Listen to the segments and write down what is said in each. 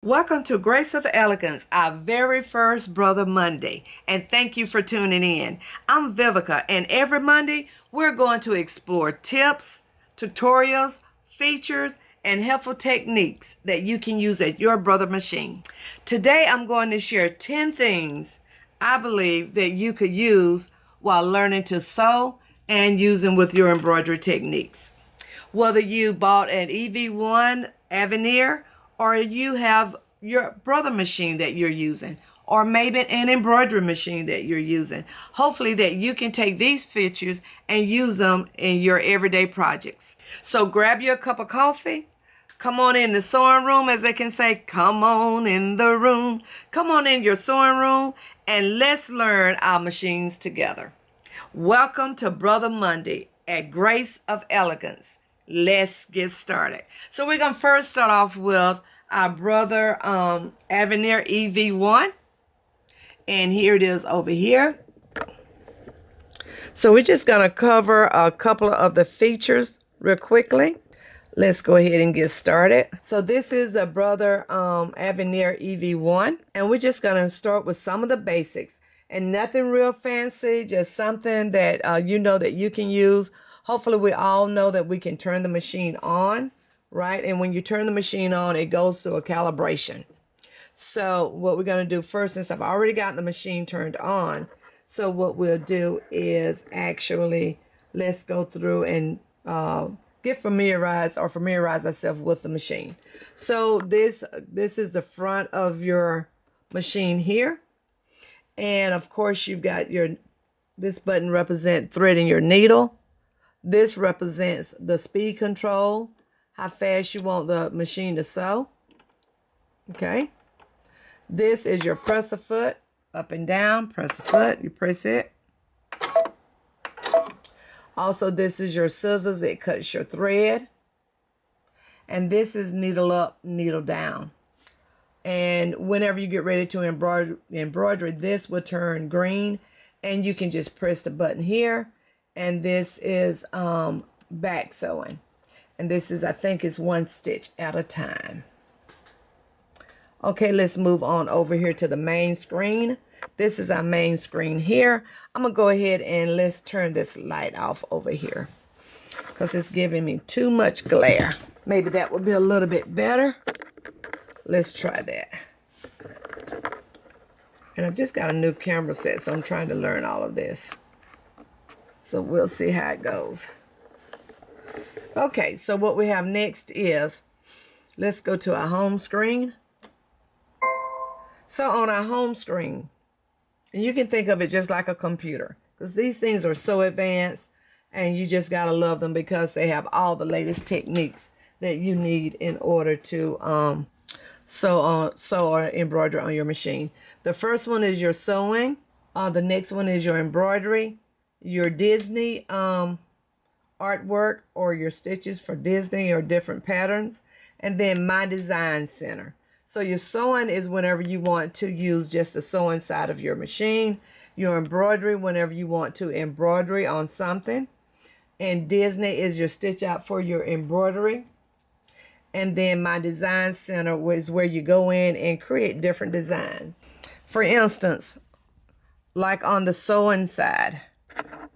Welcome to Grace of Elegance, our very first Brother Monday, and thank you for tuning in. I'm Viveca, and every Monday we're going to explore tips, tutorials, features, and helpful techniques that you can use at your brother machine. Today I'm going to share 10 things I believe that you could use while learning to sew and using with your embroidery techniques. Whether you bought an EV1 Aveneer or you have your brother machine that you're using, or maybe an embroidery machine that you're using. Hopefully that you can take these features and use them in your everyday projects. So grab you a cup of coffee. Come on in the sewing room, as they can say, come on in the room. Come on in your sewing room and let's learn our machines together. Welcome to Brother Monday at Grace of Elegance. Let's get started. So we're going to first start off with our Brother Aveneer EV1. And here it is over here. So we're just going to cover a couple of the features real quickly. Let's go ahead and get started. So this is the Brother Aveneer EV1. And we're just going to start with some of the basics. And nothing real fancy, just something that you know that you can use. Hopefully we all know that we can turn the machine on, right? And when you turn the machine on, it goes through a calibration. So what we're going to do first, since I've already got the machine turned on, so what we'll do is actually, let's go through and get familiarized ourselves with the machine. So this is the front of your machine here. And of course you've got this button represents threading your needle. This represents the speed control, how fast you want the machine to sew. Okay. This is your presser foot, up and down, press a foot, you press it. Also, this is your scissors, it cuts your thread. And this is needle up, needle down. And whenever you get ready to embroider, this will turn green and you can just press the button here. And this is back sewing. And this is, I think, is one stitch at a time. Okay, let's move on over here to the main screen. This is our main screen here. I'm going to go ahead and let's turn this light off over here because it's giving me too much glare. Maybe that would be a little bit better. Let's try that. And I've just got a new camera set, so I'm trying to learn all of this. So we'll see how it goes. Okay, so what we have next is, let's go to our home screen. So on our home screen, and you can think of it just like a computer, because these things are so advanced, and you just gotta love them because they have all the latest techniques that you need in order to sew or embroider on your machine. The first one is your sewing. The next one is your embroidery, your Disney artwork or your stitches for Disney or different patterns, and then my design center. So your sewing is whenever you want to use just the sewing side of your machine. Your embroidery whenever you want to embroidery on something. And Disney is your stitch out for your embroidery. And then my design center is where you go in and create different designs. For instance, like on the sewing side,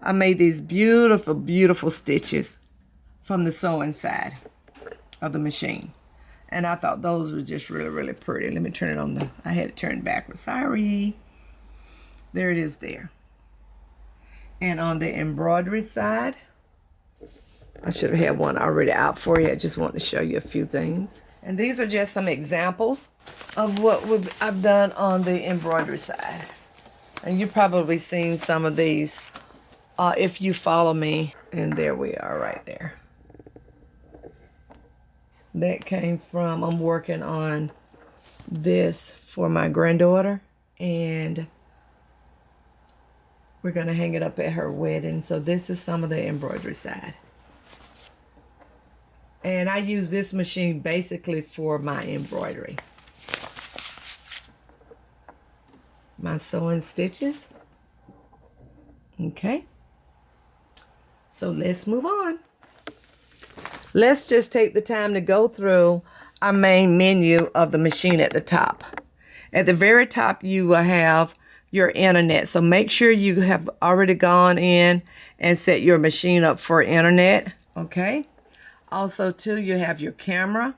I made these beautiful, beautiful stitches from the sewing side of the machine. And I thought those were just really, really pretty. Let me turn it on. I had it turned backwards. Sorry. There it is there. And on the embroidery side, I should have had one already out for you. I just want to show you a few things. And these are just some examples of what I've done on the embroidery side. And you've probably seen some of these if you follow me. And there we are right there. That came from, I'm working on this for my granddaughter. And we're going to hang it up at her wedding. So this is some of the embroidery side. And I use this machine basically for my embroidery. My sewing stitches. Okay. So let's move on. Let's just take the time to go through our main menu of the machine at the top. At the very top, you will have your internet. So make sure you have already gone in and set your machine up for internet. Okay. Also, too, you have your camera.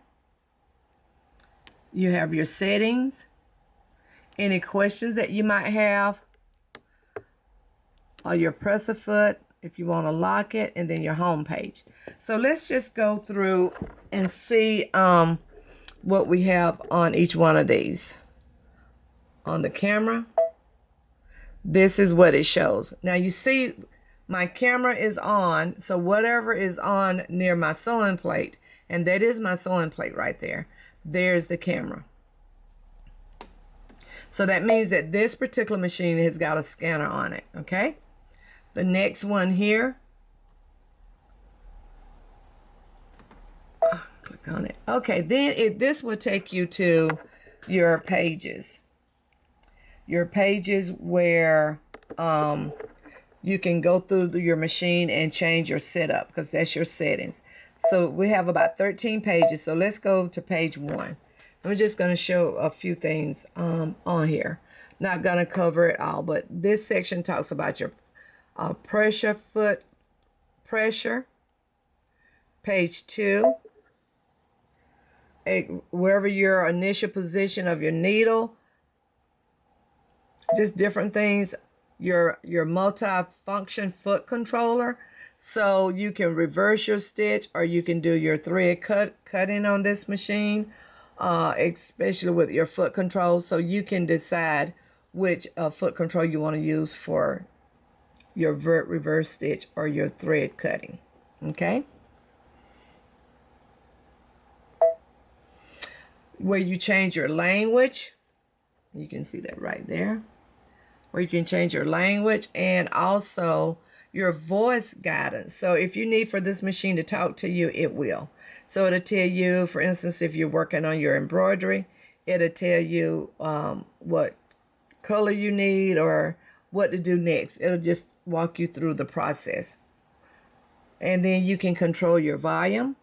You have your settings. Any questions that you might have. Or your presser foot, if you want to lock it, and then your home page. So let's just go through and see what we have on each one of these. On the camera, this is what it shows. Now you see my camera is on, so whatever is on near my sewing plate, and that is my sewing plate right there, there's the camera. So that means that this particular machine has got a scanner on it, okay? The next one here, click on it. Okay, then this will take you to your pages. Your pages where you can go through your machine and change your setup, because that's your settings. So we have about 13 pages. So let's go to page 1. I'm just going to show a few things on here. Not going to cover it all, but this section talks about your pressure foot pressure. Page 2, wherever your initial position of your needle, just different things. Your multi-function foot controller, so you can reverse your stitch, or you can do your thread cutting on this machine, especially with your foot control. So you can decide which foot control you want to use for your reverse stitch or your thread cutting. Okay, where you change your language, you can see that right there, where you can change your language and also your voice guidance. So if you need for this machine to talk to you, it will. So it'll tell you, for instance, if you're working on your embroidery, it'll tell you what color you need or what to do next. It'll just walk you through the process. And then you can control your volume.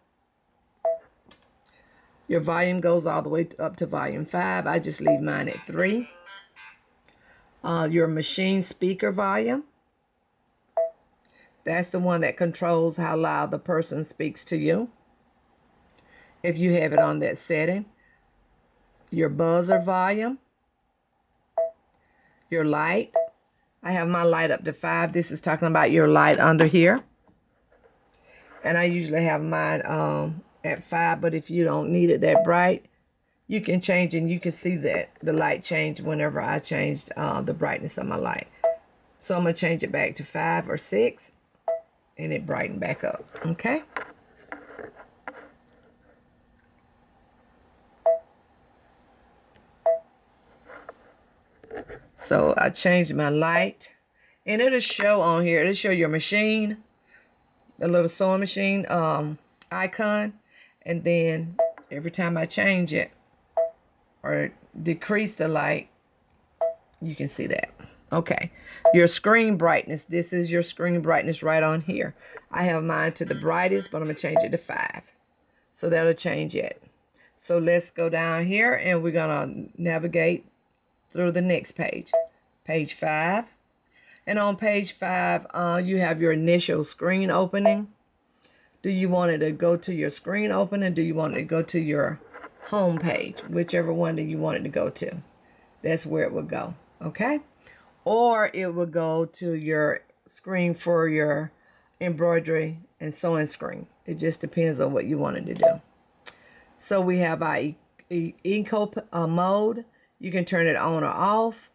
Your volume goes all the way up to volume 5. I just leave mine at 3. Your machine speaker volume. That's the one that controls how loud the person speaks to you, if you have it on that setting. Your buzzer volume. Your light. I have my light up to 5. This is talking about your light under here. And I usually have mine at 5, but if you don't need it that bright, you can change, and you can see that the light changed whenever I changed the brightness of my light. So I'm going to change it back to 5 or 6, and it brightened back up. Okay. So I changed my light, and it'll show on here, it'll show your machine, the little sewing machine icon, and then every time I change it or decrease the light, you can see that. Okay, your screen brightness. This is your screen brightness right on here. I have mine to the brightest, but I'm going to change it to 5. So that'll change it. So let's go down here, and we're going to navigate through the next page. Page 5. And on page 5, you have your initial screen opening. Do you want it to go to your screen opening? Do you want it to go to your home page? Whichever one do you want it to go to. That's where it will go. Okay? Or it will go to your screen for your embroidery and sewing screen. It just depends on what you want it to do. So we have our eco mode. You can turn it on or off.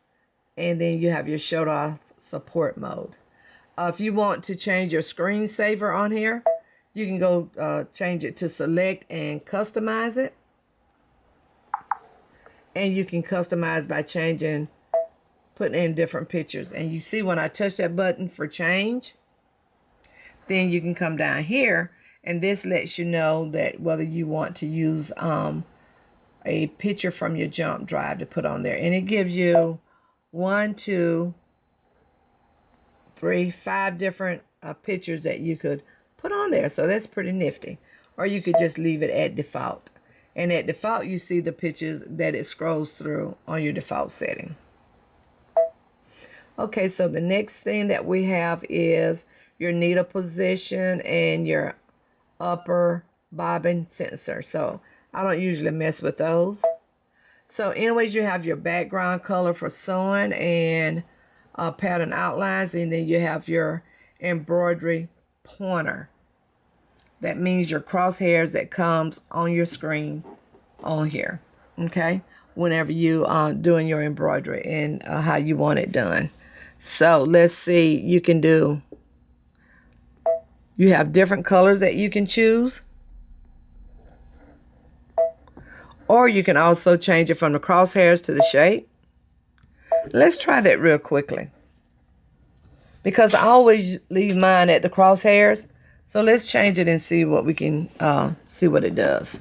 And then you have your shut off support mode. If you want to change your screensaver on here, you can go change it to select and customize it. And you can customize by changing, putting in different pictures. And you see when I touch that button for change, then you can come down here, and this lets you know that whether you want to use a picture from your jump drive to put on there. And it gives you 1, 2, 3, 5 different pictures that you could put on there. So that's pretty nifty. Or you could just leave it at default. And at default, you see the pictures that it scrolls through on your default setting. Okay, so the next thing that we have is your needle position and your upper bobbin sensor. So I don't usually mess with those. So anyways, you have your background color for sewing and pattern outlines, and then you have your embroidery pointer. That means your crosshairs that comes on your screen on here, okay, whenever you doing your embroidery and how you want it done. So let's see, you have different colors that you can choose, or you can also change it from the crosshairs to the shape. Let's try that real quickly, because I always leave mine at the crosshairs. So let's change it and see what we can see what it does.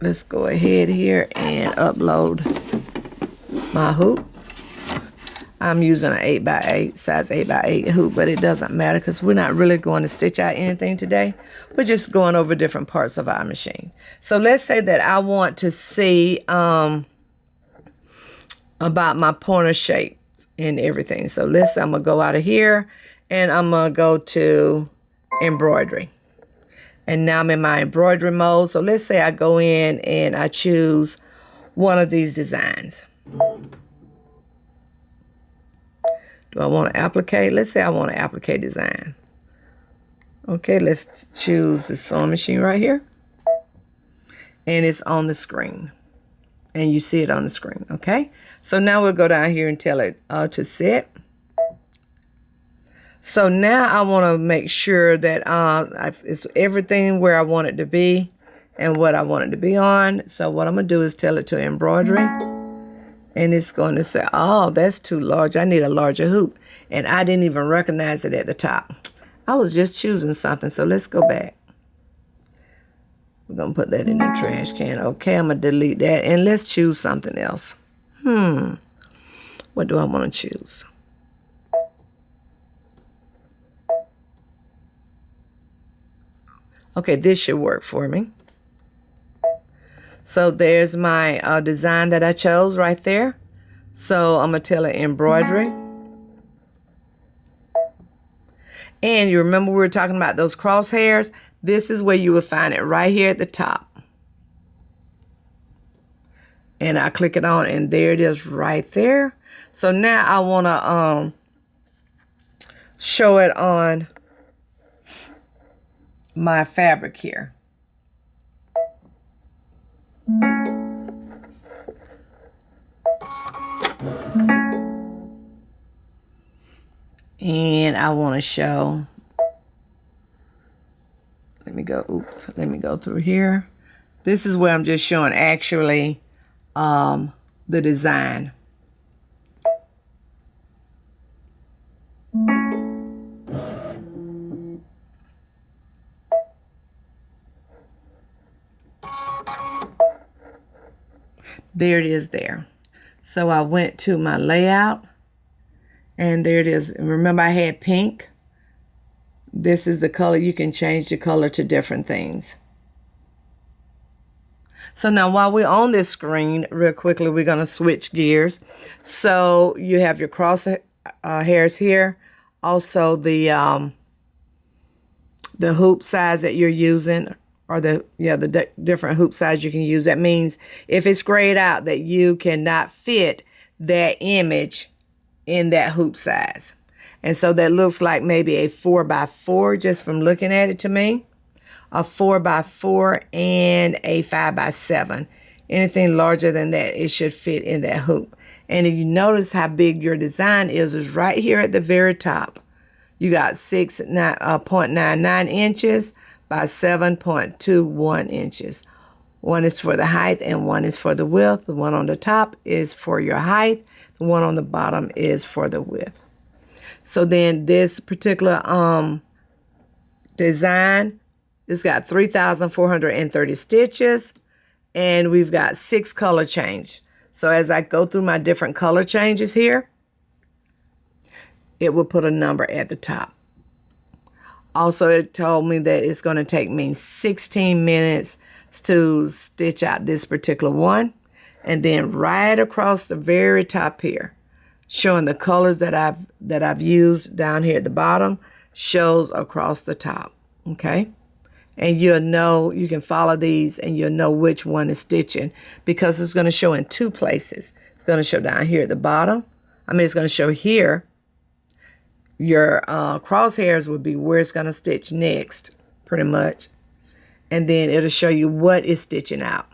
Let's go ahead here and upload my hoop. I'm using an 8x8, size 8x8 hoop, but it doesn't matter because we're not really going to stitch out anything today. We're just going over different parts of our machine. So let's say that I want to see about my pointer shape and everything. So I'm going to go out of here and I'm going to go to embroidery. And now I'm in my embroidery mode. So let's say I go in and I choose one of these designs. Do I want to applicate? Let's say I want to applicate design. Okay, let's choose the sewing machine right here. And it's on the screen. And you see it on the screen, okay? So now we'll go down here and tell it to set. So now I want to make sure that it's everything where I want it to be and what I want it to be on. So what I'm going to do is tell it to embroidery. And it's going to say, oh, that's too large. I need a larger hoop. And I didn't even recognize it at the top. I was just choosing something. So let's go back. We're going to put that in the trash can. Okay, I'm going to delete that. And let's choose something else. What do I want to choose? Okay, this should work for me. So there's my design that I chose right there. So I'm going to tell it embroidery. And you remember we were talking about those crosshairs? This is where you will find it right here at the top. And I click it on and there it is right there. So now I want to show it on my fabric here. And I want to show, let me go through here. This is where I'm just showing actually the design. There it is there. So I went to my layout and there it is. Remember I had pink? This is the color. You can change the color to different things. So now while we're on this screen, real quickly, we're going to switch gears. So you have your cross hairs here. Also the hoop size that you're using, or the different hoop size you can use. That means if it's grayed out that you cannot fit that image in that hoop size. And so that looks like maybe a 4x4 just from looking at it to me. A 4x4 and a 5x7. Anything larger than that, it should fit in that hoop. And if you notice how big your design is right here at the very top. You got 6.99 inches by 7.21 inches. One is for the height and one is for the width. The one on the top is for your height. The one on the bottom is for the width. So then this particular design, it's got 3,430 stitches and we've got 6 color change. So as I go through my different color changes here, it will put a number at the top. Also, it told me that it's going to take me 16 minutes to stitch out this particular one. And then right across the very top here, showing the colors that I've used down here at the bottom, shows across the top. Okay? And you'll know, you can follow these and you'll know which one is stitching, because it's going to show in two places. It's going to show down here at the bottom. It's going to show here. Your crosshairs would be where it's going to stitch next, pretty much. And then it'll show you what is stitching out.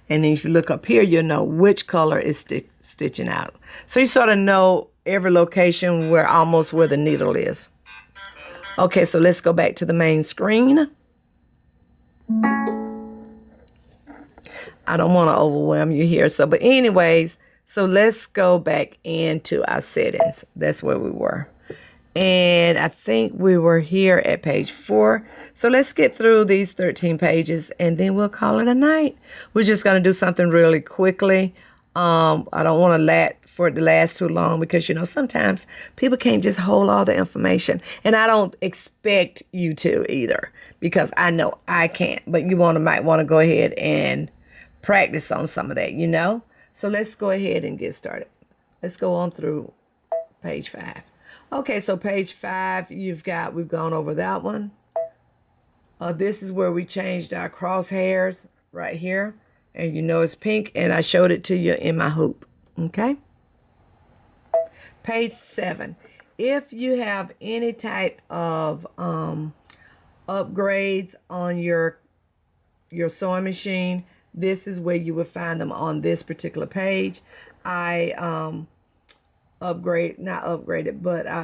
And then if you look up here, you'll know which color is stitching out. So you sort of know every location almost where the needle is. Okay, so let's go back to the main screen. I don't want to overwhelm you here. But anyways, so let's go back into our settings. That's where we were. And I think we were here at page 4. So let's get through these 13 pages and then we'll call it a night. We're just going to do something really quickly. I don't want for it to last too long, because, sometimes people can't just hold all the information. And I don't expect you to either, because I know I can't. But you might want to go ahead and practice on some of that, So let's go ahead and get started. Let's go on through page 5. Okay, so page 5, we've gone over that one. This is where we changed our crosshairs right here. And it's pink, and I showed it to you in my hoop. Okay? Page 7. If you have any type of upgrades on your sewing machine, this is where you would find them on this particular page. I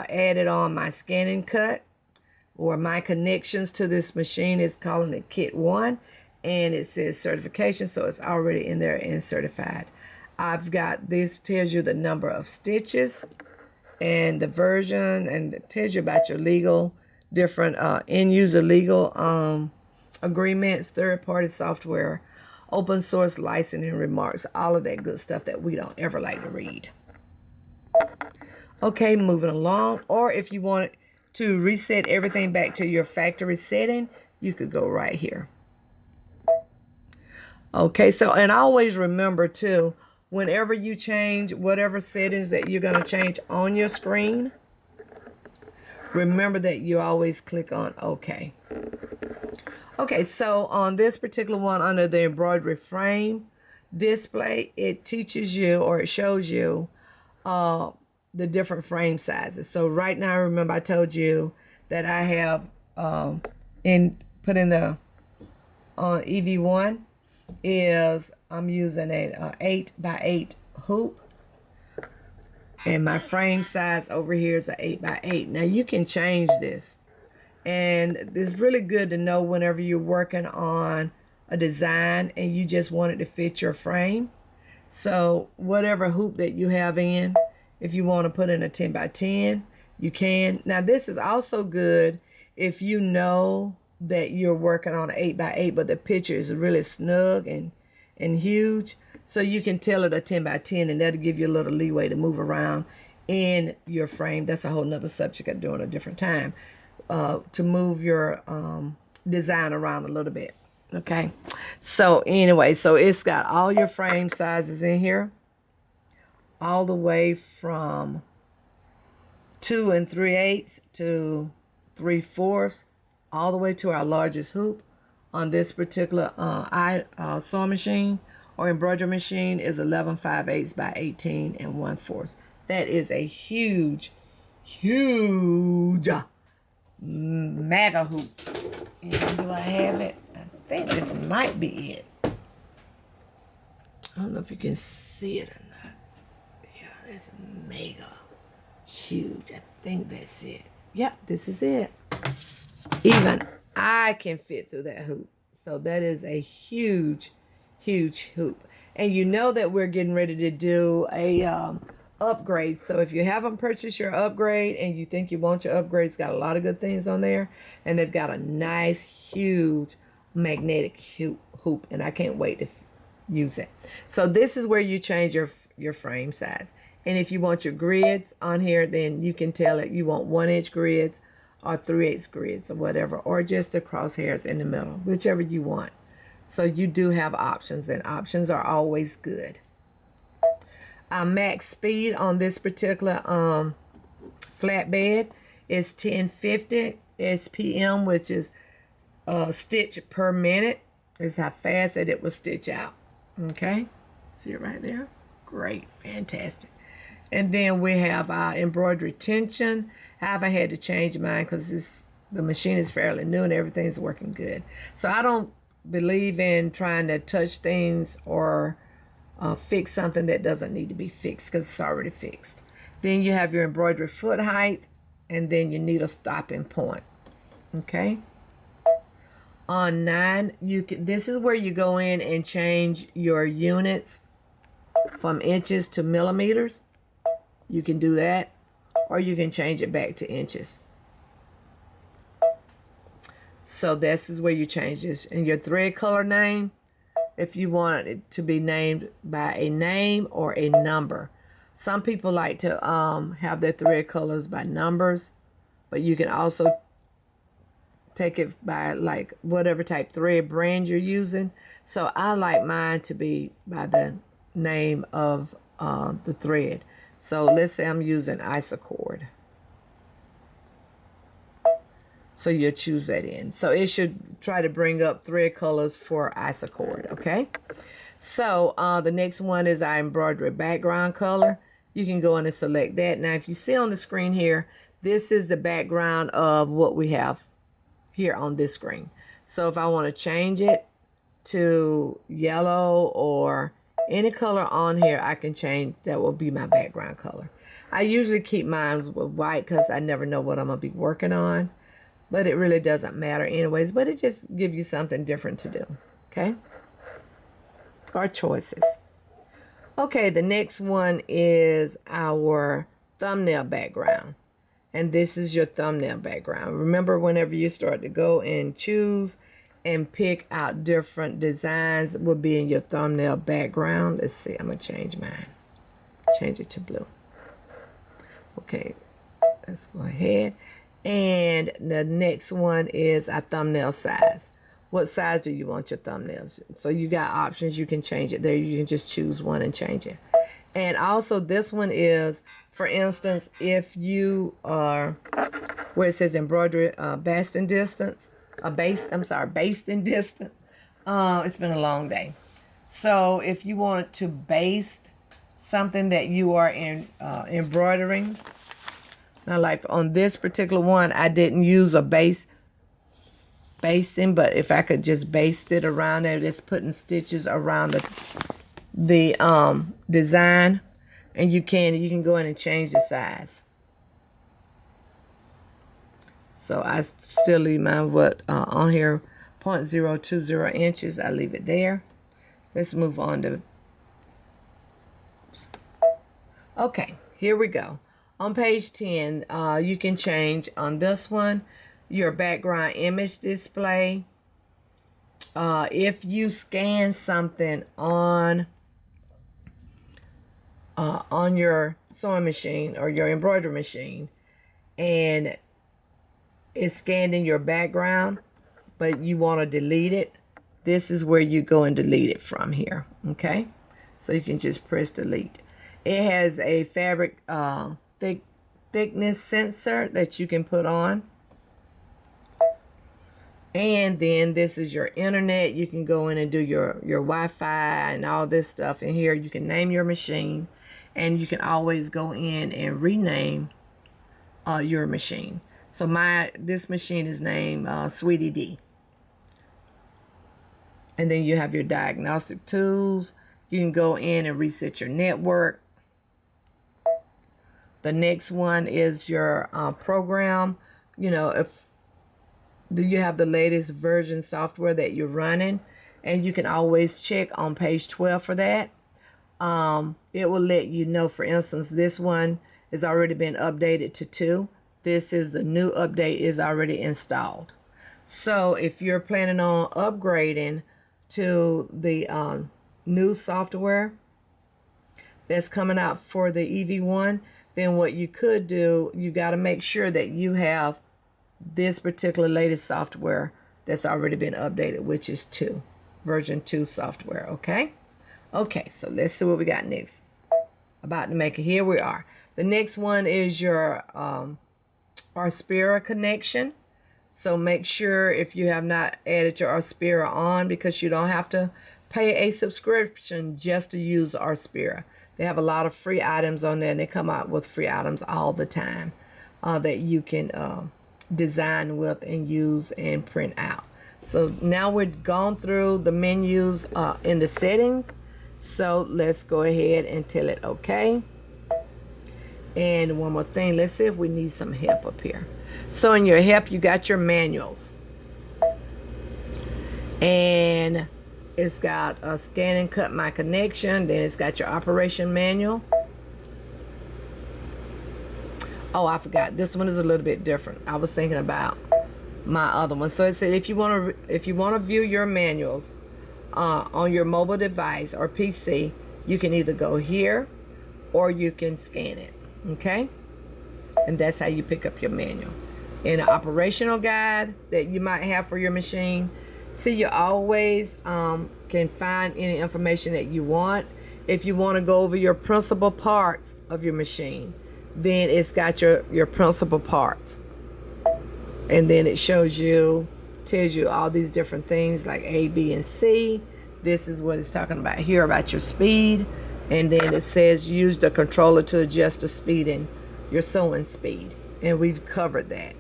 added on my scan and cut, or my connections to this machine. Is calling it kit 1, and it says certification, so it's already in there and certified. I've got, this tells you the number of stitches and the version, and it tells you about your different end user legal agreements, third-party software, open source licensing remarks, all of that good stuff that we don't ever like to read. Okay, moving along. Or if you wanted to reset everything back to your factory setting, you could go right here. Okay, so, and always remember too, whenever you change whatever settings that you're going to change on your screen, remember that you always click on OK. Okay, so on this particular one, under the embroidery frame display, it teaches you, or it shows you the different frame sizes. So right now, remember I told you that I have put in the EV1 is I'm using an 8x8 hoop, and my frame size over here is an 8x8. Now you can change this, and it's really good to know whenever you're working on a design and you just want it to fit your frame. So whatever hoop that you have in, if you want to put in a 10x10, you can. Now this is also good if you know that you're working on an 8x8, but the picture is really snug and huge. So you can tell it a 10x10, and that'll give you a little leeway to move around in your frame. That's a whole nother subject I do on a different time, to move your design around a little bit. Okay. So anyway, so it's got all your frame sizes in here, all the way from 2 3/8 to 3/4, all the way to our largest hoop on this particular sewing machine or embroidery machine is 11 5/8 by 18 1/4. That is a huge mega hoop. And do I have it? I think this might be it. I don't know if you can see it or not. Yeah, it's mega huge. I think that's it. Yep, this is it. Even I can fit through that hoop. So that is a huge hoop. And you know that we're getting ready to do a upgrade. So if you haven't purchased your upgrade and you think you want your upgrade, it's got a lot of good things on there. And they've got a nice, huge magnetic hoop. And I can't wait to use it. So this is where you change your frame size. And if you want your grids on here, then you can tell it you want 1-inch grids, or 3/8 grids or whatever, or just the crosshairs in the middle, whichever you want. So you do have options, and options are always good. Max speed on this particular flatbed is 1050 SPM, which is stitch per minute. Is how fast that it will stitch out. Okay, see it right there? Great, fantastic. And then we have our embroidery tension. I haven't had to change mine because the machine is fairly new and everything's working good. So I don't believe in trying to touch things or fix something that doesn't need to be fixed because it's already fixed. Then you have your embroidery foot height, and then your needle stopping point. Okay. On 9, this is where you go in and change your units from inches to millimeters. You can do that, or you can change it back to inches. So this is where you change this. And your thread color name, if you want it to be named by a name or a number. Some people like to have their thread colors by numbers, but you can also take it by like whatever type thread brand you're using. So I like mine to be by the name of the thread. So let's say I'm using Isocord. So you'll choose that in. So it should try to bring up thread colors for Isocord, okay? So the next one is our embroidery background color. You can go in and select that. Now if you see on the screen here, this is the background of what we have here on this screen. So if I want to change it to yellow or any color on here, I can change. That will be my background color. I usually keep mine with white because I never know what I'm going to be working on. But it really doesn't matter anyways. But it just gives you something different to do. Okay? Our choices. Okay, the next one is our thumbnail background. And this is your thumbnail background. Remember, whenever you start to go and choose and pick out different designs, will be in your thumbnail background. Let's see, I'm going to change mine. Change it to blue. Okay, let's go ahead. And the next one is our thumbnail size. What size do you want your thumbnails? So you got options. You can change it there. You can just choose one and change it. And also this one is, for instance, if you are where it says embroidery basting distance, basting distance. It's been a long day. So if you want to baste something that you are embroidering, now like on this particular one, I didn't use a basting, but if I could just baste it around there, just putting stitches around the design, and you can go in and change the size. So I still leave mine on here 0.020 inches. I leave it there. Let's move on to. Okay, here we go. On page 10, you can change on this one your background image display. If you scan something on your sewing machine or your embroidery machine, and it's scanned in your background, but you want to delete it, this is where you go and delete it from here. Okay, so you can just press delete. It has a fabric thickness sensor that you can put on. And then this is your internet. You can go in and do your Wi-Fi and all this stuff in here. You can name your machine, and you can always go in and rename your machine. So this machine is named Sweetie D. And then you have your diagnostic tools. You can go in and reset your network. The next one is your program. You know, do you have the latest version software that you're running? And you can always check on page 12 for that. It will let you know, for instance, this one has already been updated to 2. This is the new update is already installed. So if you're planning on upgrading to the new software that's coming out for the EV1, then what you could do, you got to make sure that you have this particular latest software that's already been updated, which is version 2 software. Okay, so let's see what we got next. About to make it. Here we are. The next one is your Arspira connection. So make sure if you have not added your Arspira on, because you don't have to pay a subscription just to use Arspira. They have a lot of free items on there, and they come out with free items all the time that you can design with and use and print out. So now we've gone through the menus in the settings. So let's go ahead and tell it okay. And one more thing, let's see if we need some help up here. So in your help, you got your manuals. And it's got a scan and cut my connection. Then it's got your operation manual. Oh, I forgot. This one is a little bit different. I was thinking about my other one. So it said if you want to view your manuals on your mobile device or PC, you can either go here or you can scan it. Okay, and that's how you pick up your manual. In an operational guide that you might have for your machine, see, you always can find any information that you want. If you want to go over your principal parts of your machine, then it's got your principal parts, and then it tells you all these different things like A, B, and C. This is what it's talking about here, about your speed. And then it says use the controller to adjust the speed and your sewing speed. And we've covered that,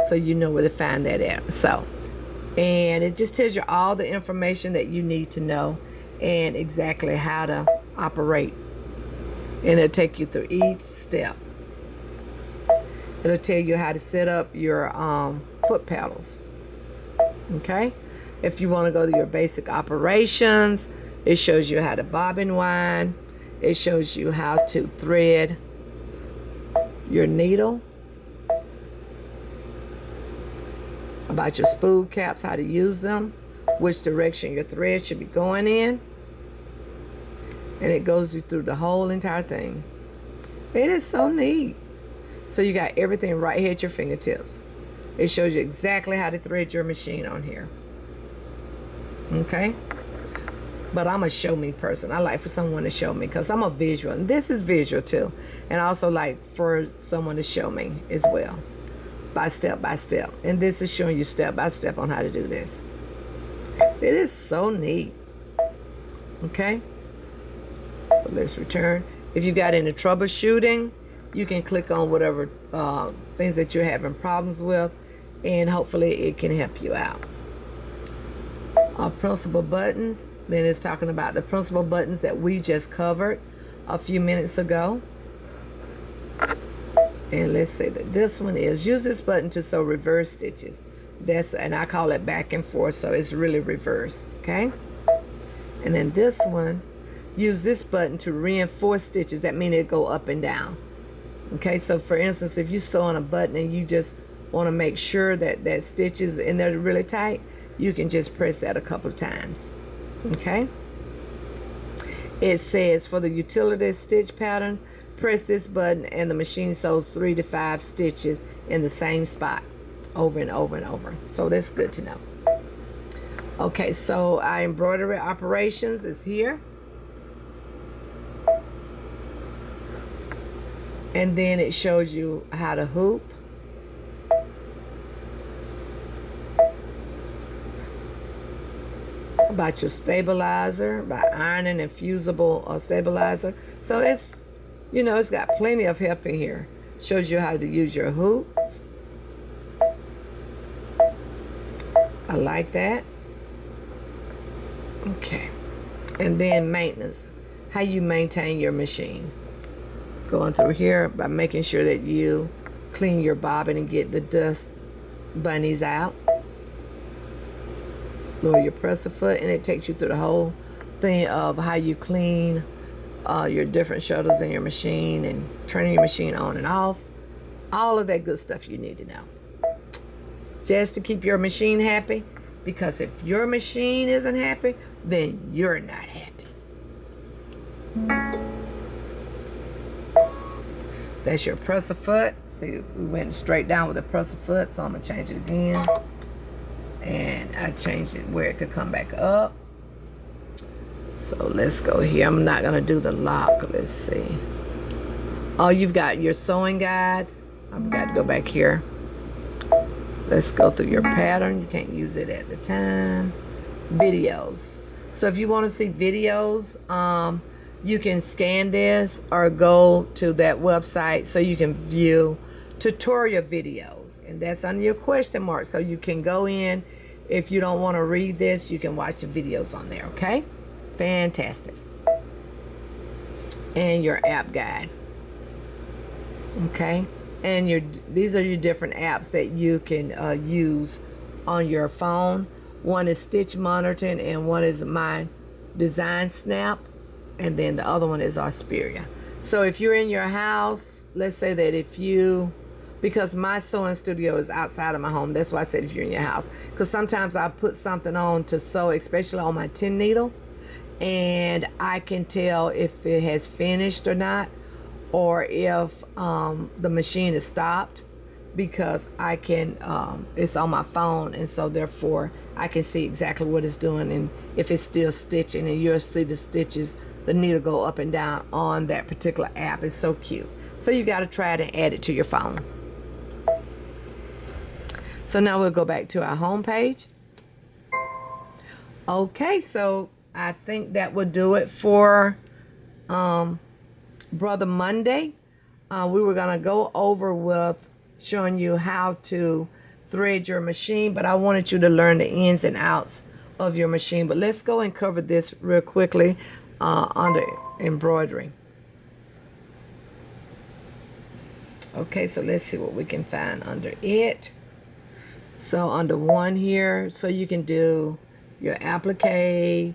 so you know where to find that at. So, and it just tells you all the information that you need to know and exactly how to operate. And it'll take you through each step. It'll tell you how to set up your foot pedals. Okay? If you want to go to your basic operations, it shows you how to bobbin wind. It shows you how to thread your needle. About your spool caps, how to use them, which direction your thread should be going in. And it goes you through the whole entire thing. It is so neat. So you got everything right here at your fingertips. It shows you exactly how to thread your machine on here. Okay? But I'm a show me person. I like for someone to show me because I'm a visual. And this is visual too. And I also like for someone to show me as well. By step by step. And this is showing you step by step on how to do this. It is so neat. Okay? So let's return. If you got any troubleshooting, you can click on whatever things that you're having problems with. And hopefully it can help you out. Principal buttons. Then it's talking about the principal buttons that we just covered a few minutes ago. And let's say that this one is use this button to sew reverse stitches. And I call it back and forth, so it's really reverse. Okay. And then this one, use this button to reinforce stitches. That means it go up and down. Okay. So for instance, if you sew on a button and you just want to make sure that that stitch is in there really tight, you can just press that a couple of times. Okay. It says for the utility stitch pattern, press this button and the machine sews 3 to 5 stitches in the same spot over and over and over. So that's good to know. Okay, so our embroidery operations is here. And then it shows you how to hoop. About your stabilizer, by ironing and fusible stabilizer. So it's, you know, it's got plenty of help in here. Shows you how to use your hoops. I like that. Okay. And then maintenance. How you maintain your machine. Going through here by making sure that you clean your bobbin and get the dust bunnies out. Lower your presser foot, and it takes you through the whole thing of how you clean your different shuttles in your machine and turning your machine on and off. All of that good stuff you need to know. Just to keep your machine happy, because if your machine isn't happy, then you're not happy. That's your presser foot. See, we went straight down with the presser foot, so I'm gonna change it again. And I changed it where it could come back up. So let's go here. I'm not gonna do the lock. Let's see. Oh, you've got your sewing guide. I've got to go back here. Let's go through your pattern. You can't use it at the time. Videos. So if you want to see videos, you can scan this or go to that website so you can view tutorial videos. And that's under your question mark. So you can go in. If you don't want to read this, you can watch the videos on there, okay? Fantastic. And your app guide. Okay? And these are your different apps that you can use on your phone. One is Stitch Monitoring and one is My Design Snap. And then the other one is Arspiria. So if you're in your house, let's say that because my sewing studio is outside of my home, that's why I said if you're in your house. Because sometimes I put something on to sew, especially on my 10 needle, and I can tell if it has finished or not, or if the machine is stopped, because I can, it's on my phone, and so therefore I can see exactly what it's doing, and if it's still stitching, and you'll see the stitches, the needle go up and down on that particular app. It's so cute. So you got to try it and add it to your phone. So now we'll go back to our home page. Okay, so I think that will do it for Brother Monday. We were going to go over with showing you how to thread your machine, but I wanted you to learn the ins and outs of your machine. But let's go and cover this real quickly under embroidery. Okay, so let's see what we can find under it. So under one here, so you can do your appliques,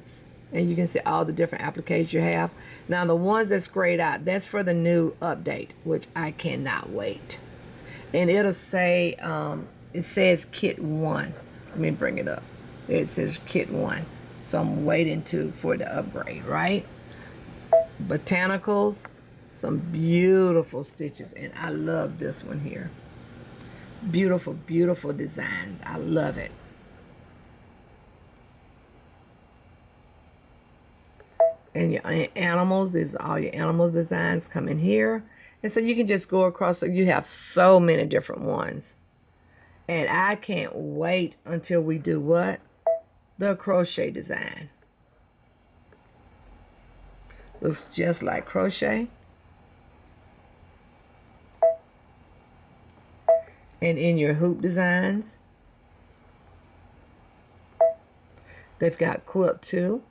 and you can see all the different appliques you have. Now the ones that's grayed out, that's for the new update, which I cannot wait. And it'll say, it says kit 1. Let me bring it up. It says kit 1. So I'm waiting for the upgrade, right? Botanicals, some beautiful stitches, and I love this one here. Beautiful, beautiful design. I love it. And your animals, is all your animal designs come in here. And so you can just go across, so you have so many different ones. And I can't wait until we do what? The crochet design. Looks just like crochet. And in your hoop designs, they've got quilt too.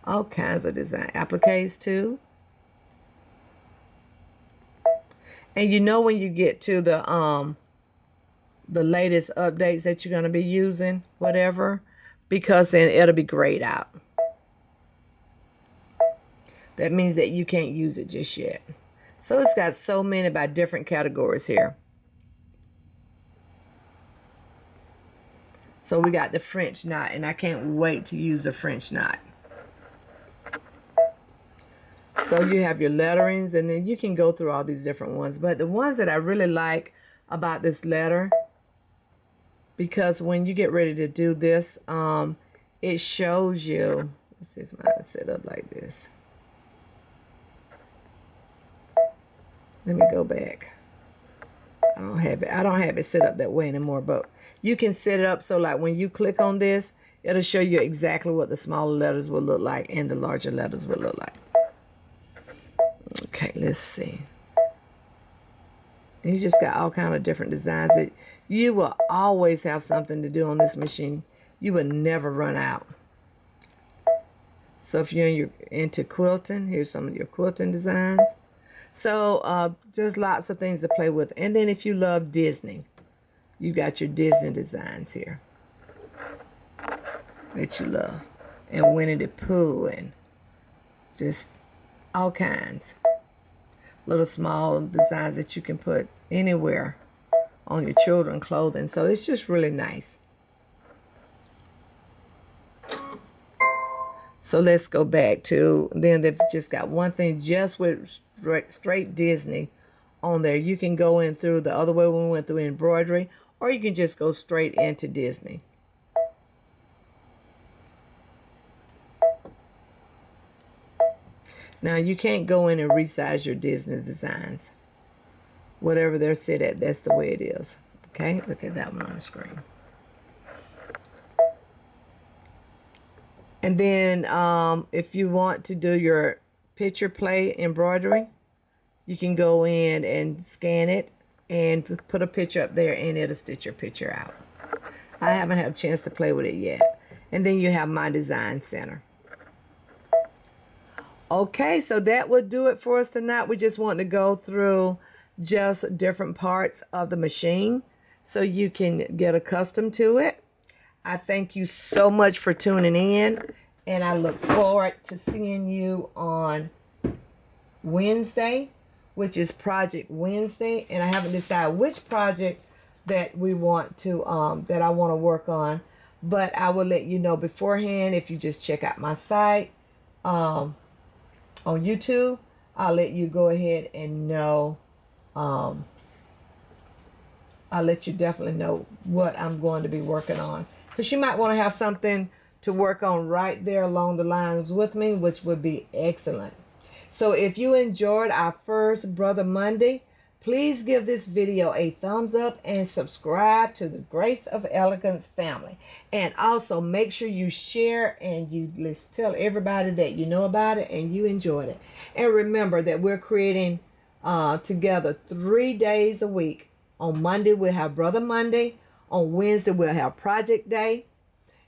All kinds of design. Appliques too. And you know when you get to the latest updates that you're going to be using, whatever, because then it'll be grayed out. That means that you can't use it just yet. So it's got so many by different categories here. So we got the French knot, and I can't wait to use the French knot. So you have your letterings, and then you can go through all these different ones. But the ones that I really like about this letter, because when you get ready to do this, it shows you. Let's see if I can set up like this. Let me go back. I don't have it set up that way anymore, but you can set it up so like when you click on this, it'll show you exactly what the smaller letters will look like and the larger letters will look like. Okay, let's see. And you just got all kind of different designs that you will always have something to do on this machine. You will never run out. So if you're into quilting, here's some of your quilting designs. So just lots of things to play with. And then if you love Disney, you got your Disney designs here that you love. And Winnie the Pooh and just all kinds. Little small designs that you can put anywhere on your children's clothing. So it's just really nice. So let's go back to, then they've just got one thing just with straight Disney on there. You can go in through the other way we went through embroidery, or you can just go straight into Disney. Now you can't go in and resize your Disney designs. Whatever they're set at, that's the way it is. Okay, look at that one on the screen. And then if you want to do your picture play embroidery, you can go in and scan it and put a picture up there, and it'll stitch your picture out. I haven't had a chance to play with it yet. And then you have my design center. Okay, so that would do it for us tonight. We just want to go through just different parts of the machine so you can get accustomed to it. I thank you so much for tuning in, and I look forward to seeing you on Wednesday, which is Project Wednesday, and I haven't decided which project that we want to that I want to work on, but I will let you know beforehand. If you just check out my site on YouTube, I'll let you go ahead and know. I'll let you definitely know what I'm going to be working on, because you might want to have something to work on right there along the lines with me, which would be excellent. So if you enjoyed our first Brother Monday, please give this video a thumbs up and subscribe to the Grace of Elegance family. And also make sure you share and let's tell everybody that you know about it and you enjoyed it. And remember that we're creating together 3 days a week. On Monday, we'll have Brother Monday. On Wednesday, we'll have Project Day.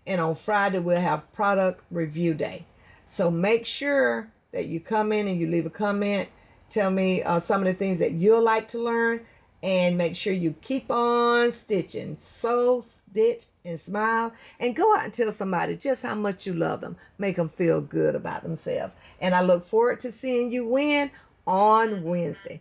And on Friday, we'll have Product Review Day. So make sure that you come in and you leave a comment. Tell me some of the things that you'll like to learn. And make sure you keep on stitching. Sew, stitch, and smile. And go out and tell somebody just how much you love them. Make them feel good about themselves. And I look forward to seeing you win on Wednesday.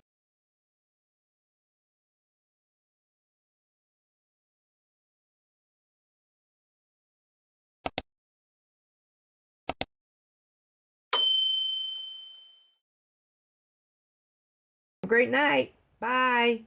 Great night. Bye.